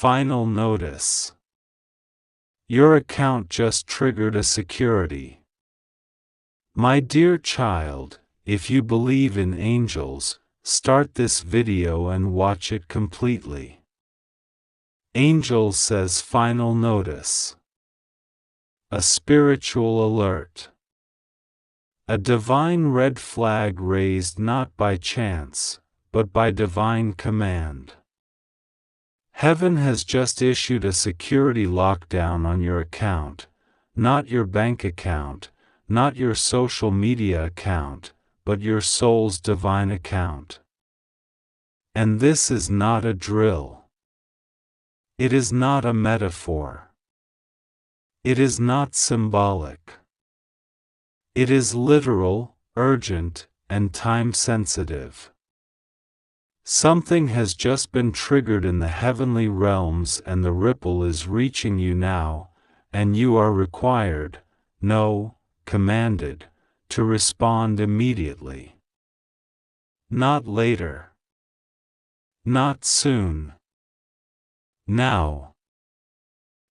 Final notice. Your account just triggered a security. My dear child, if you believe in angels, start this video and watch it completely. Angel says final notice. A spiritual alert. A divine red flag raised not by chance, but by divine command. Heaven has just issued a security lockdown on your account, not your bank account, not your social media account, but your soul's divine account. And this is not a drill. It is not a metaphor. It is not symbolic. It is literal, urgent, and time-sensitive. Something has just been triggered in the heavenly realms and the ripple is reaching you now, and you are required, no, commanded, to respond immediately. Not later. Not soon. Now.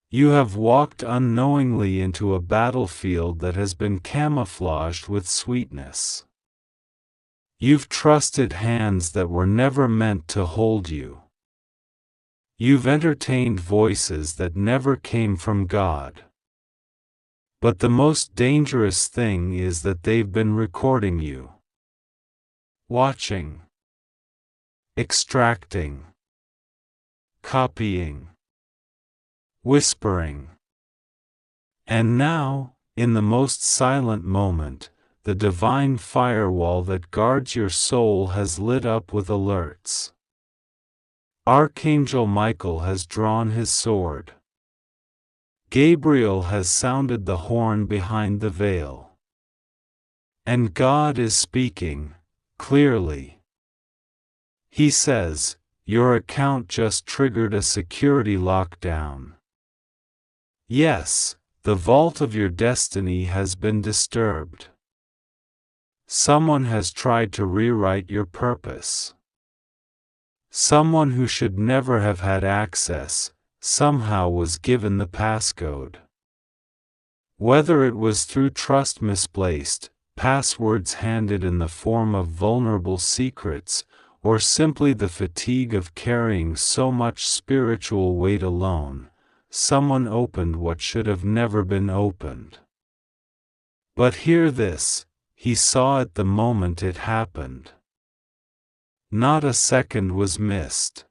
You have walked unknowingly into a battlefield that has been camouflaged with sweetness. You've trusted hands that were never meant to hold you. You've entertained voices that never came from God. But the most dangerous thing is that they've been recording you. Watching. Extracting. Copying. Whispering. And now, in the most silent moment, the divine firewall that guards your soul has lit up with alerts. Archangel Michael has drawn his sword. Gabriel has sounded the horn behind the veil. And God is speaking, clearly. He says, your account just triggered a security lockdown. Yes, the vault of your destiny has been disturbed. Someone has tried to rewrite your purpose. Someone who should never have had access, somehow was given the passcode. Whether it was through trust misplaced, passwords handed in the form of vulnerable secrets, or simply the fatigue of carrying so much spiritual weight alone, someone opened what should have never been opened. But hear this. He saw it the moment it happened. Not a second was missed.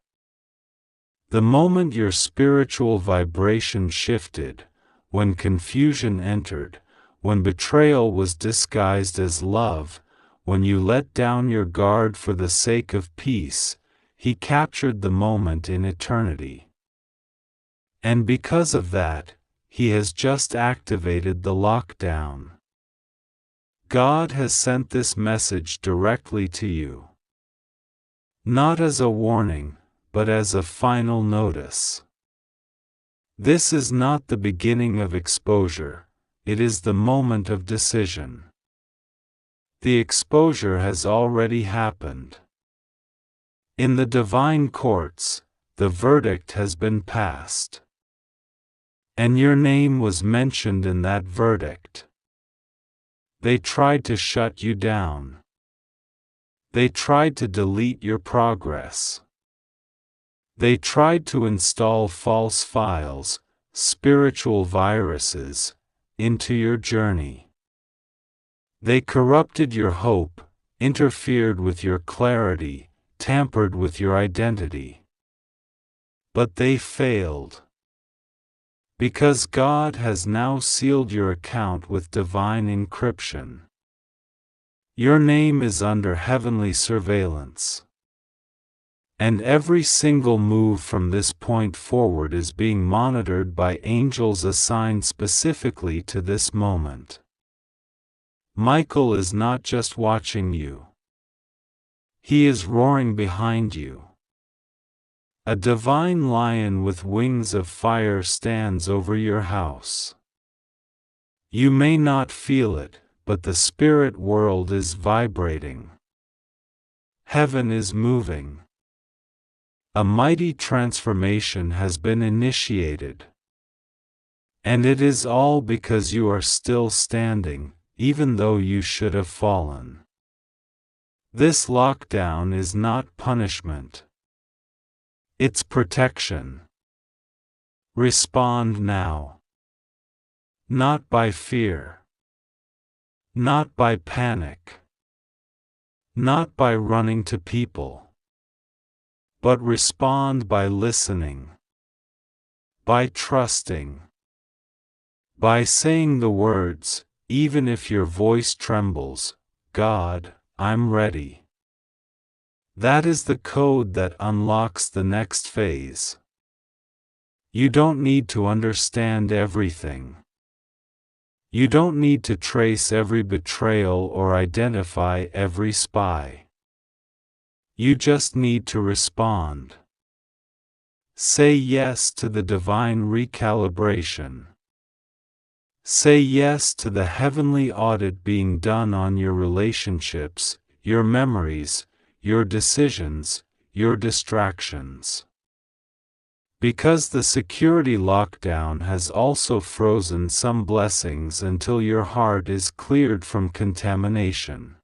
The moment your spiritual vibration shifted, when confusion entered, when betrayal was disguised as love, when you let down your guard for the sake of peace, he captured the moment in eternity. And because of that, he has just activated the lockdown. God has sent this message directly to you. Not as a warning, but as a final notice. This is not the beginning of exposure, it is the moment of decision. The exposure has already happened. In the divine courts, the verdict has been passed. And your name was mentioned in that verdict. They tried to shut you down. They tried to delete your progress. They tried to install false files, spiritual viruses, into your journey. They corrupted your hope, interfered with your clarity, tampered with your identity. But they failed. Because God has now sealed your account with divine encryption. Your name is under heavenly surveillance. And every single move from this point forward is being monitored by angels assigned specifically to this moment. Michael is not just watching you. He is roaring behind you. A divine lion with wings of fire stands over your house. You may not feel it, but the spirit world is vibrating. Heaven is moving. A mighty transformation has been initiated. And it is all because you are still standing, even though you should have fallen. This lockdown is not punishment. It's protection. Respond now. Not by fear. Not by panic. Not by running to people. But respond by listening. By trusting. By saying the words, even if your voice trembles, God, I'm ready. That is the code that unlocks the next phase. You don't need to understand everything. You don't need to trace every betrayal or identify every spy. You just need to respond. Say yes to the divine recalibration. Say yes to the heavenly audit being done on your relationships, your memories, your decisions, your distractions. Because the security lockdown has also frozen some blessings until your heart is cleared from contamination.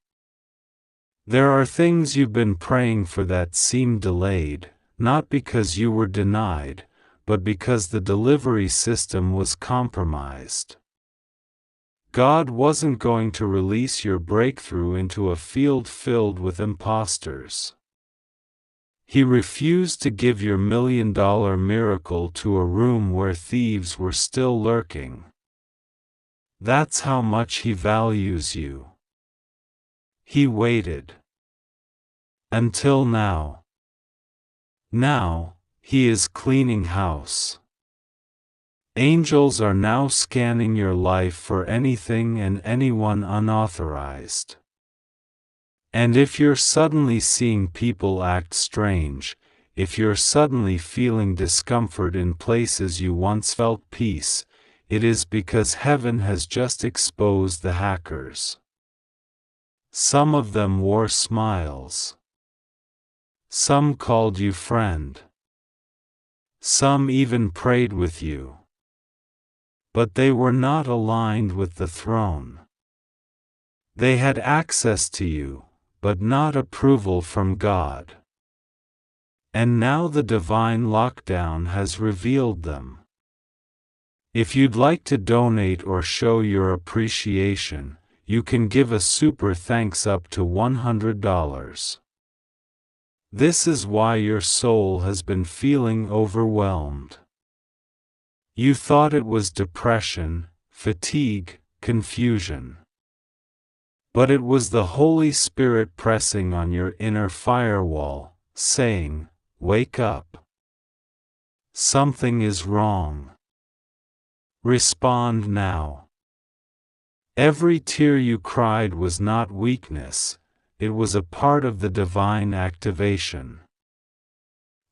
There are things you've been praying for that seem delayed, not because you were denied, but because the delivery system was compromised. God wasn't going to release your breakthrough into a field filled with imposters. He refused to give your $1 million miracle to a room where thieves were still lurking. That's how much He values you. He waited. Until now. Now, He is cleaning house. Angels are now scanning your life for anything and anyone unauthorized. And if you're suddenly seeing people act strange, if you're suddenly feeling discomfort in places you once felt peace, it is because heaven has just exposed the hackers. Some of them wore smiles. Some called you friend. Some even prayed with you. But they were not aligned with the throne. They had access to you, but not approval from God. And now the divine lockdown has revealed them. If you'd like to donate or show your appreciation, you can give a super thanks up to $100. This is why your soul has been feeling overwhelmed. You thought it was depression, fatigue, confusion. But it was the Holy Spirit pressing on your inner firewall, saying, "Wake up. Something is wrong. Respond now." Every tear you cried was not weakness, it was a part of the divine activation.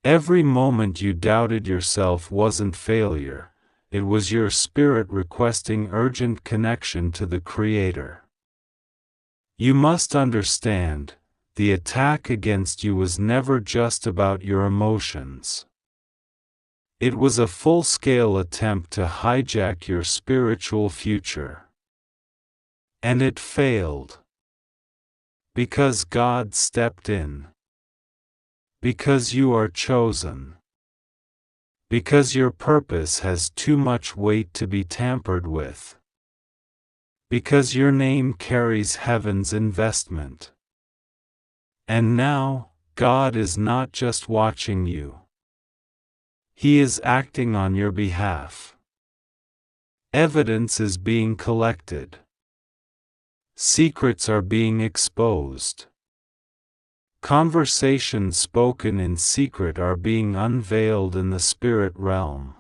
Every moment you doubted yourself wasn't failure, it was your spirit requesting urgent connection to the Creator. You must understand, the attack against you was never just about your emotions. It was a full-scale attempt to hijack your spiritual future. And it failed. Because God stepped in. Because you are chosen. Because your purpose has too much weight to be tampered with. Because your name carries heaven's investment. And now, God is not just watching you. He is acting on your behalf. Evidence is being collected. Secrets are being exposed. Conversations spoken in secret are being unveiled in the spirit realm.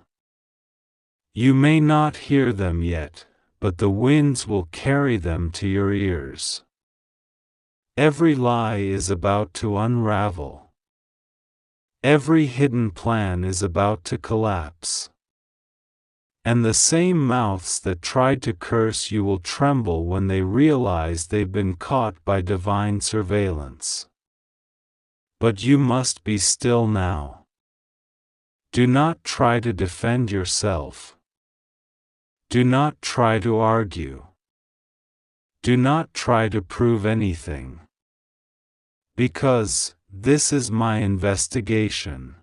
You may not hear them yet, but the winds will carry them to your ears. Every lie is about to unravel. Every hidden plan is about to collapse. And the same mouths that tried to curse you will tremble when they realize they've been caught by divine surveillance. But you must be still now. Do not try to defend yourself. Do not try to argue. Do not try to prove anything. Because this is my investigation.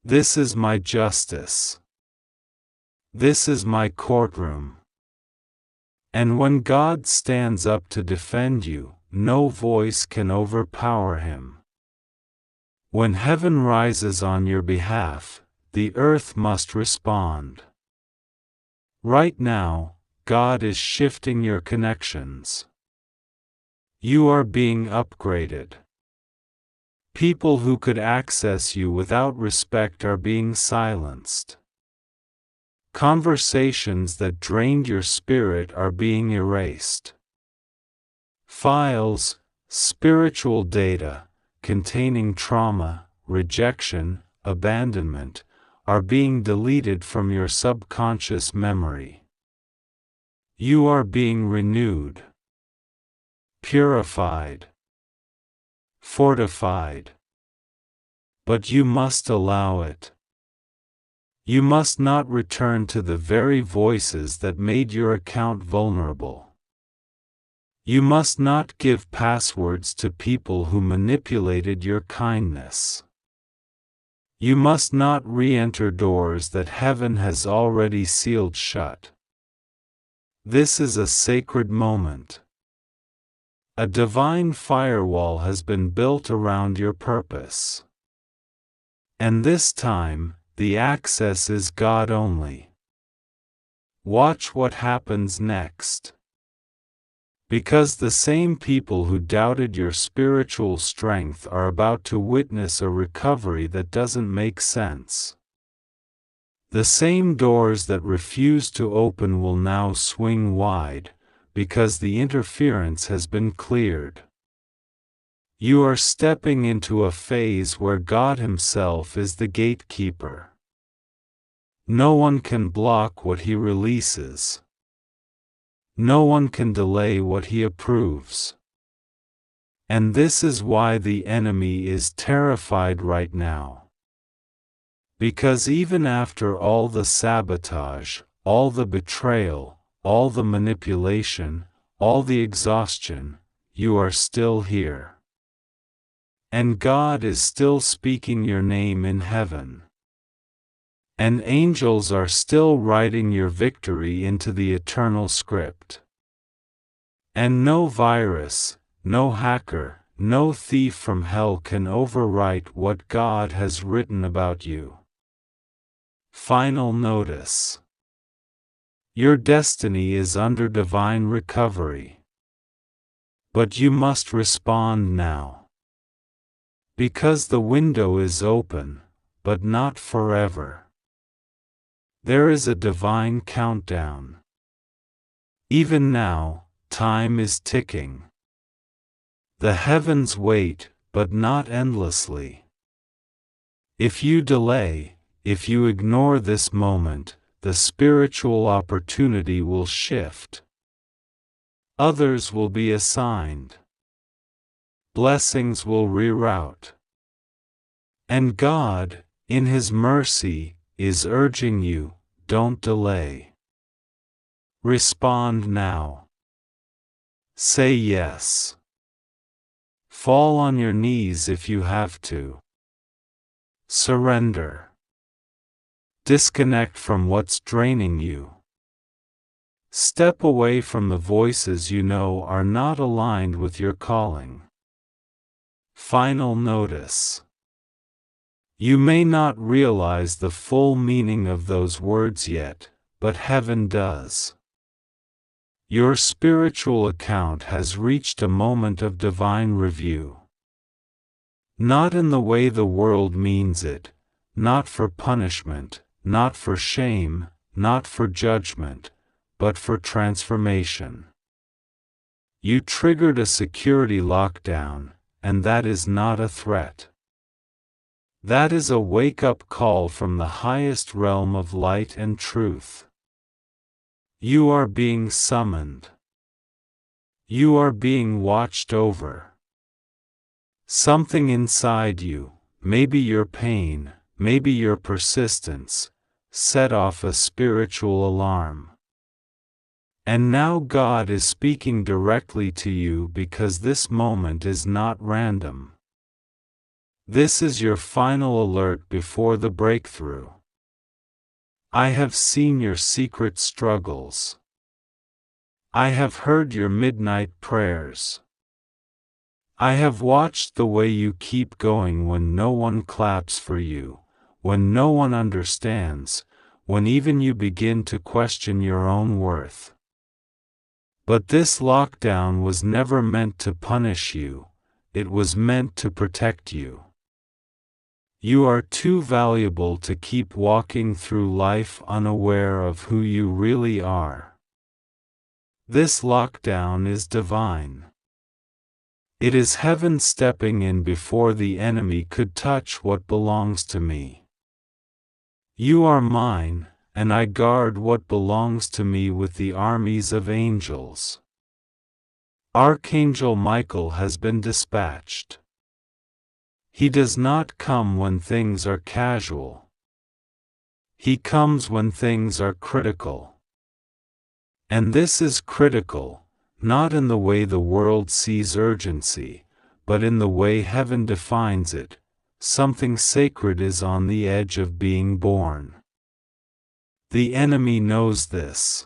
This is my justice. This is my courtroom. And when God stands up to defend you, no voice can overpower him. When heaven rises on your behalf, the earth must respond. Right now, God is shifting your connections. You are being upgraded. People who could access you without respect are being silenced. Conversations that drained your spirit are being erased. Files, spiritual data, containing trauma, rejection, abandonment, are being deleted from your subconscious memory. You are being renewed, purified, fortified. But you must allow it. You must not return to the very voices that made your account vulnerable. You must not give passwords to people who manipulated your kindness. You must not re-enter doors that heaven has already sealed shut. This is a sacred moment. A divine firewall has been built around your purpose. And this time, the access is God only. Watch what happens next. Because the same people who doubted your spiritual strength are about to witness a recovery that doesn't make sense. The same doors that refuse to open will now swing wide, because the interference has been cleared. You are stepping into a phase where God Himself is the gatekeeper. No one can block what He releases. No one can delay what He approves. And this is why the enemy is terrified right now. Because even after all the sabotage, all the betrayal, all the manipulation, all the exhaustion, you are still here. And God is still speaking your name in heaven. And angels are still writing your victory into the eternal script. And no virus, no hacker, no thief from hell can overwrite what God has written about you. Final notice. Your destiny is under divine recovery. But you must respond now. Because the window is open, but not forever. There is a divine countdown. Even now, time is ticking. The heavens wait, but not endlessly. If you delay, if you ignore this moment, the spiritual opportunity will shift. Others will be assigned. Blessings will reroute. And God, in His mercy, is urging you, don't delay. Respond now. Say yes. Fall on your knees if you have to. Surrender. Disconnect from what's draining you. Step away from the voices you know are not aligned with your calling. Final notice. You may not realize the full meaning of those words yet, but heaven does. Your spiritual account has reached a moment of divine review. Not in the way the world means it, not for punishment, not for shame, not for judgment, but for transformation. You triggered a security lockdown, and that is not a threat. That is a wake-up call from the highest realm of light and truth. You are being summoned. You are being watched over. Something inside you, maybe your pain, maybe your persistence, set off a spiritual alarm. And now God is speaking directly to you because this moment is not random. This is your final alert before the breakthrough. I have seen your secret struggles. I have heard your midnight prayers. I have watched the way you keep going when no one claps for you, when no one understands, when even you begin to question your own worth. But this lockdown was never meant to punish you, it was meant to protect you. You are too valuable to keep walking through life unaware of who you really are. This lockdown is divine. It is heaven stepping in before the enemy could touch what belongs to me. You are mine, and I guard what belongs to me with the armies of angels. Archangel Michael has been dispatched. He does not come when things are casual. He comes when things are critical. And this is critical, not in the way the world sees urgency, but in the way heaven defines it. Something sacred is on the edge of being born. The enemy knows this.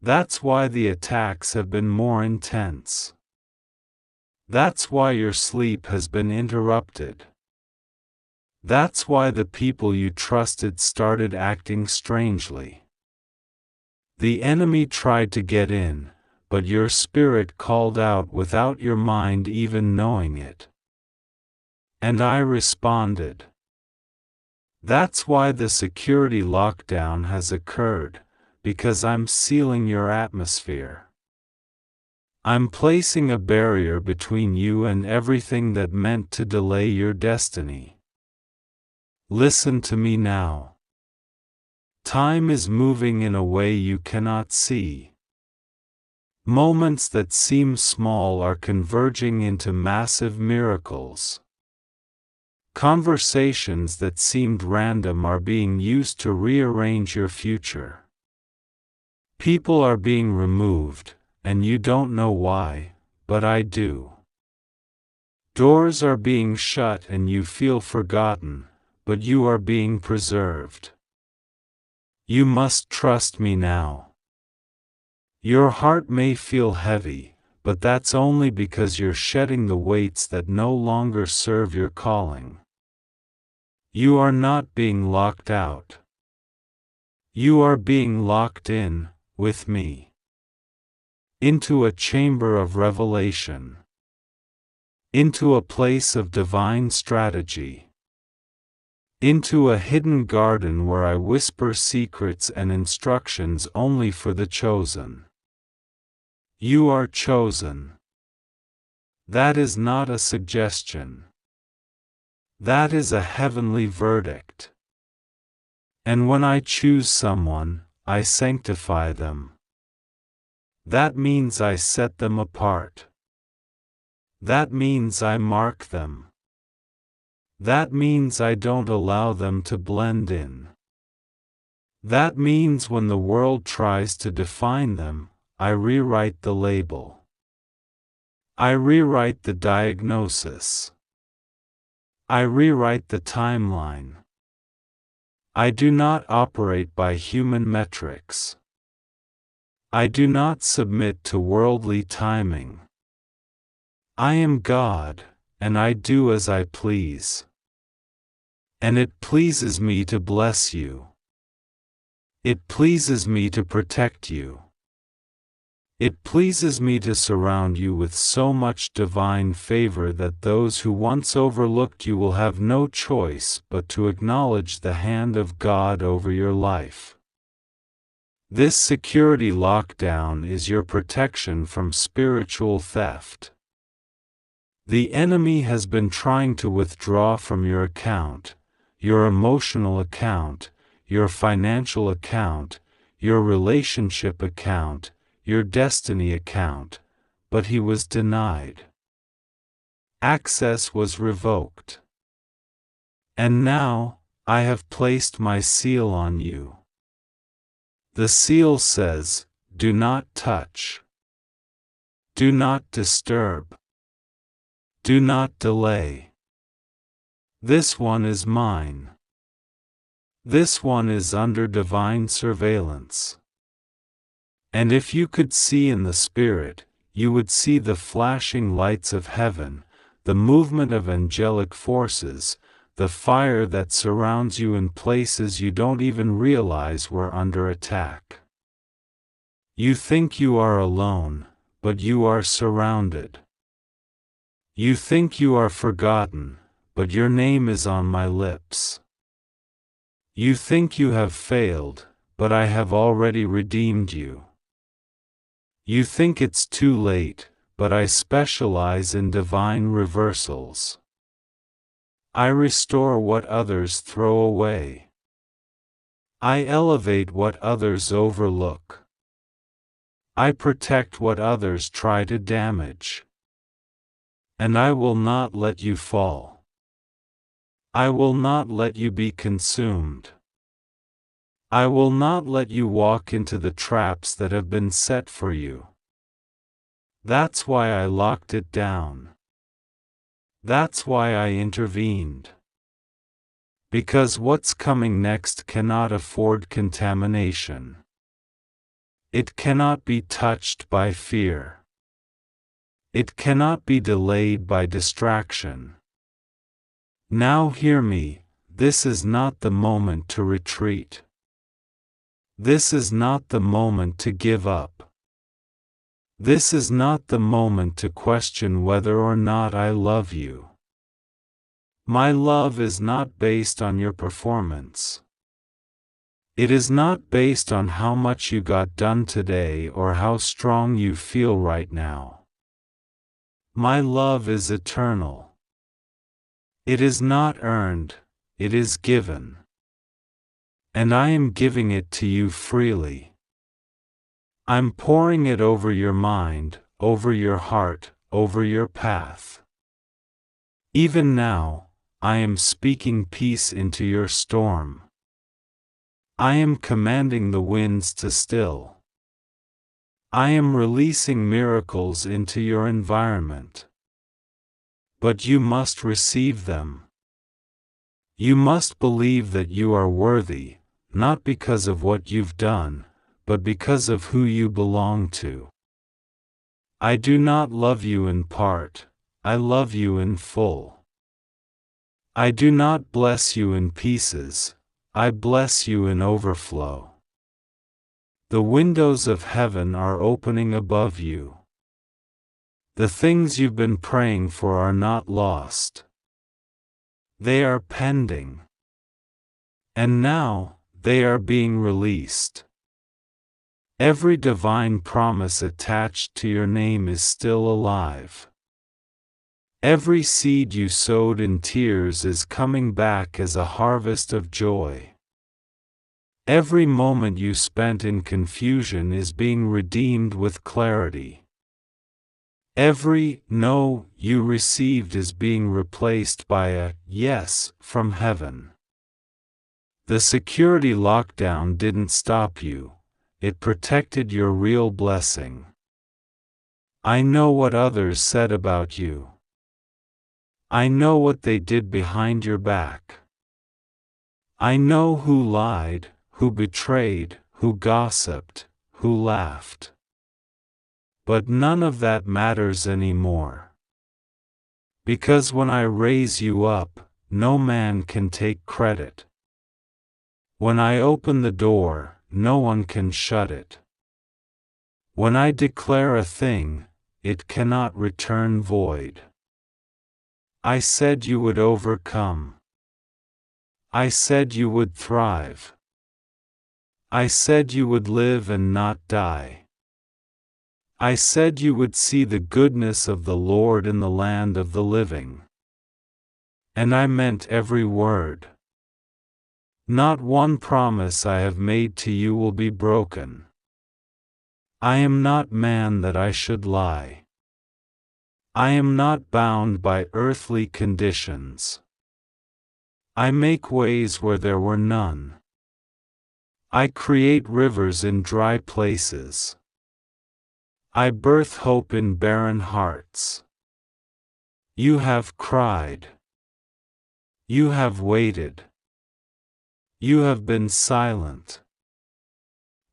That's why the attacks have been more intense. That's why your sleep has been interrupted. That's why the people you trusted started acting strangely. The enemy tried to get in, but your spirit called out without your mind even knowing it. And I responded. That's why the security lockdown has occurred, because I'm sealing your atmosphere. I'm placing a barrier between you and everything that meant to delay your destiny. Listen to me now. Time is moving in a way you cannot see. Moments that seem small are converging into massive miracles. Conversations that seemed random are being used to rearrange your future. People are being removed, and you don't know why, but I do. Doors are being shut and you feel forgotten, but you are being preserved. You must trust me now. Your heart may feel heavy, but that's only because you're shedding the weights that no longer serve your calling. You are not being locked out. You are being locked in, with me. Into a chamber of revelation. Into a place of divine strategy. Into a hidden garden where I whisper secrets and instructions only for the chosen. You are chosen. That is not a suggestion. That is a heavenly verdict. And when I choose someone, I sanctify them. That means I set them apart. That means I mark them. That means I don't allow them to blend in. That means when the world tries to define them, I rewrite the label. I rewrite the diagnosis. I rewrite the timeline. I do not operate by human metrics. I do not submit to worldly timing. I am God, and I do as I please. And it pleases me to bless you. It pleases me to protect you. It pleases me to surround you with so much divine favor that those who once overlooked you will have no choice but to acknowledge the hand of God over your life. This security lockdown is your protection from spiritual theft. The enemy has been trying to withdraw from your account, your emotional account, your financial account, your relationship account, your destiny account, but he was denied. Access was revoked. And now, I have placed my seal on you. The seal says, do not touch. Do not disturb. Do not delay. This one is mine. This one is under divine surveillance. And if you could see in the Spirit, you would see the flashing lights of heaven, the movement of angelic forces, the fire that surrounds you in places you don't even realize we're under attack. You think you are alone, but you are surrounded. You think you are forgotten, but your name is on my lips. You think you have failed, but I have already redeemed you. You think it's too late, but I specialize in divine reversals. I restore what others throw away. I elevate what others overlook. I protect what others try to damage. And I will not let you fall. I will not let you be consumed. I will not let you walk into the traps that have been set for you. That's why I locked it down. That's why I intervened. Because what's coming next cannot afford contamination. It cannot be touched by fear. It cannot be delayed by distraction. Now hear me, this is not the moment to retreat. This is not the moment to give up. This is not the moment to question whether or not I love you. My love is not based on your performance. It is not based on how much you got done today or how strong you feel right now. My love is eternal. It is not earned, it is given. And I am giving it to you freely. I'm pouring it over your mind, over your heart, over your path. Even now, I am speaking peace into your storm. I am commanding the winds to still. I am releasing miracles into your environment. But you must receive them. You must believe that you are worthy, not because of what you've done, but because of who you belong to. I do not love you in part, I love you in full. I do not bless you in pieces, I bless you in overflow. The windows of heaven are opening above you. The things you've been praying for are not lost. They are pending. And now, they are being released. Every divine promise attached to your name is still alive. Every seed you sowed in tears is coming back as a harvest of joy. Every moment you spent in confusion is being redeemed with clarity. Every no you received is being replaced by a yes from heaven. The security lockdown didn't stop you, it protected your real blessing. I know what others said about you. I know what they did behind your back. I know who lied, who betrayed, who gossiped, who laughed. But none of that matters anymore. Because when I raise you up, no man can take credit. When I open the door, no one can shut it. When I declare a thing, it cannot return void. I said you would overcome. I said you would thrive. I said you would live and not die. I said you would see the goodness of the Lord in the land of the living. And I meant every word. Not one promise I have made to you will be broken. I am not man that I should lie. I am not bound by earthly conditions. I make ways where there were none. I create rivers in dry places. I birth hope in barren hearts. You have cried. You have waited. You have been silent.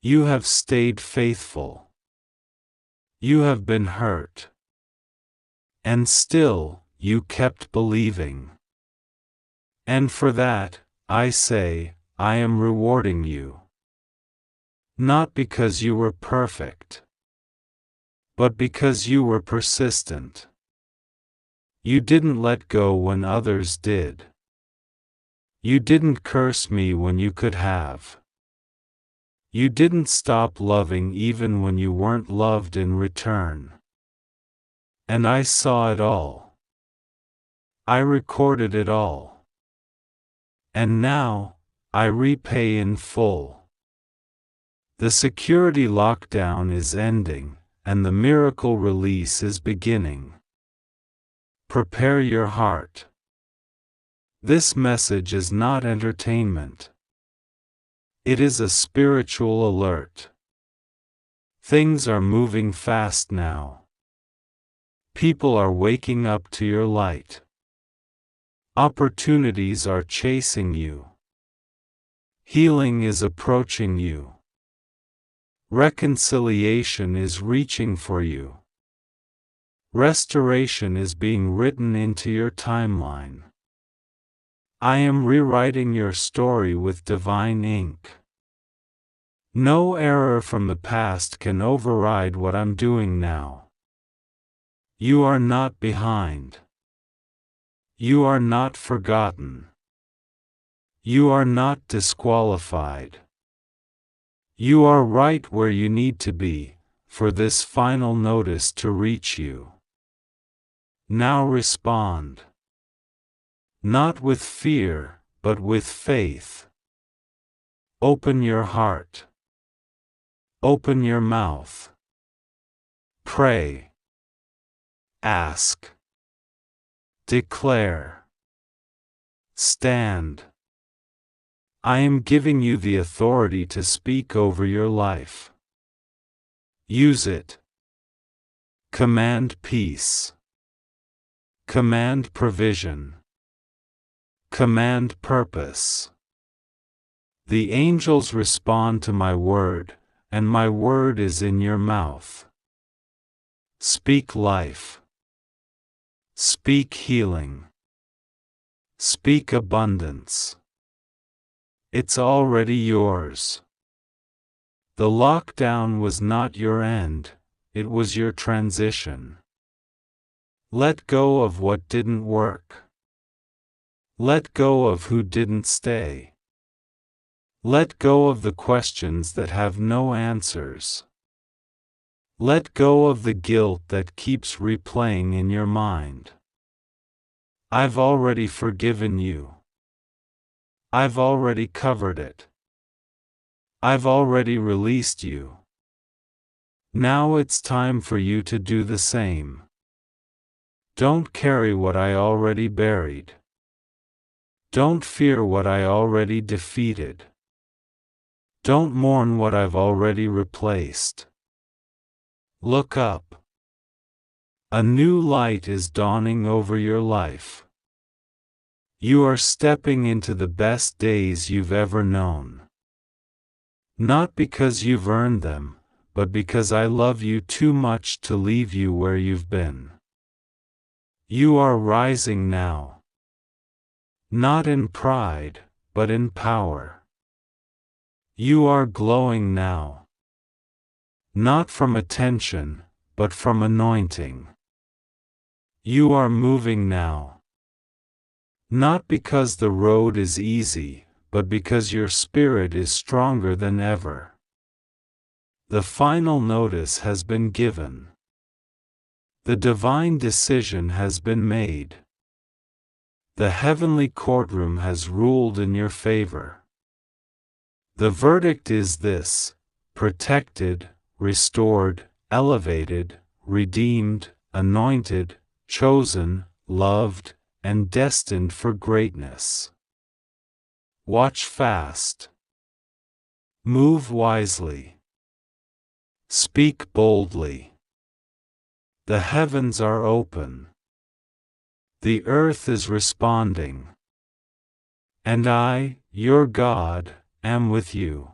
You have stayed faithful. You have been hurt. And still, you kept believing. And for that, I say, I am rewarding you. Not because you were perfect, but because you were persistent. You didn't let go when others did. You didn't curse me when you could have. You didn't stop loving even when you weren't loved in return. And I saw it all. I recorded it all. And now, I repay in full. The security lockdown is ending, and the miracle release is beginning. Prepare your heart. This message is not entertainment. It is a spiritual alert. Things are moving fast now. People are waking up to your light. Opportunities are chasing you. Healing is approaching you. Reconciliation is reaching for you. Restoration is being written into your timeline. I am rewriting your story with divine ink. No error from the past can override what I'm doing now. You are not behind. You are not forgotten. You are not disqualified. You are right where you need to be, for this final notice to reach you. Now respond. Not with fear, but with faith. Open your heart. Open your mouth. Pray. Ask. Declare. Stand. I am giving you the authority to speak over your life. Use it. Command peace. Command provision. Command purpose. The angels respond to my word, and my word is in your mouth. Speak life. Speak healing. Speak abundance. It's already yours. The lockdown was not your end, it was your transition. Let go of what didn't work. Let go of who didn't stay. Let go of the questions that have no answers. Let go of the guilt that keeps replaying in your mind. I've already forgiven you. I've already covered it. I've already released you. Now it's time for you to do the same. Don't carry what I already buried. Don't fear what I already defeated. Don't mourn what I've already replaced. Look up. A new light is dawning over your life. You are stepping into the best days you've ever known. Not because you've earned them, but because I love you too much to leave you where you've been. You are rising now. Not in pride, but in power. You are glowing now. Not from attention, but from anointing. You are moving now. Not because the road is easy, but because your spirit is stronger than ever. The final notice has been given. The divine decision has been made. The heavenly courtroom has ruled in your favor. The verdict is this: protected, restored, elevated, redeemed, anointed, chosen, loved, and destined for greatness. Watch fast. Move wisely. Speak boldly. The heavens are open. The earth is responding. And I, your God, am with you.